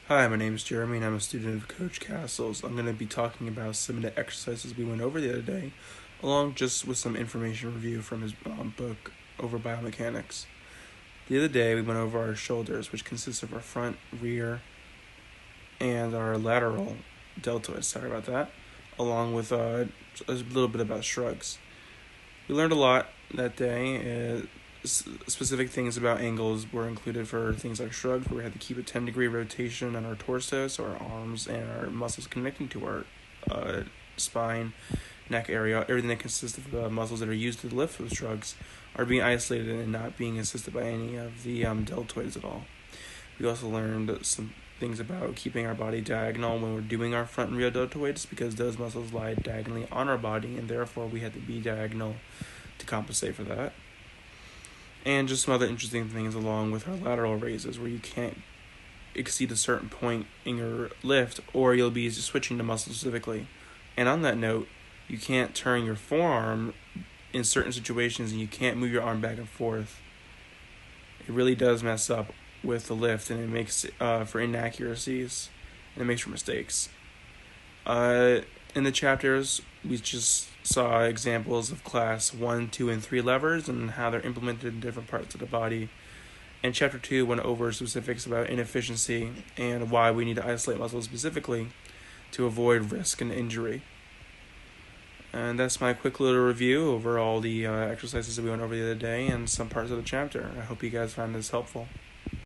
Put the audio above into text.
Hi, my name is Jeremy and I'm a student of Coach Castle's. I'm going to be talking about some of the exercises we went over the other day, along just with some information review from his book over biomechanics. The other day we went over our shoulders, which consists of our front, rear, and our lateral deltoids, sorry about that, along with a little bit about shrugs. We learned a lot that day. Specific things about angles were included for things like shrugs, where we had to keep a 10-degree rotation on our torso, so our arms and our muscles connecting to our spine, neck area, everything that consists of the muscles that are used to lift those shrugs are being isolated and not being assisted by any of the deltoids at all. We also learned some things about keeping our body diagonal when we're doing our front and rear deltoids, because those muscles lie diagonally on our body, and therefore we had to be diagonal to compensate for that. And just some other interesting things along with our lateral raises, where you can't exceed a certain point in your lift or you'll be switching to muscle specifically. And on that note, you can't turn your forearm in certain situations and you can't move your arm back and forth. It really does mess up with the lift, and it makes for inaccuracies and it makes for mistakes. In the chapters, we just saw examples of class 1, 2, and 3 levers and how they're implemented in different parts of the body. And chapter 2 went over specifics about inefficiency and why we need to isolate muscles specifically to avoid risk and injury. And that's my quick little review over all the exercises that we went over the other day and some parts of the chapter. I hope you guys found this helpful.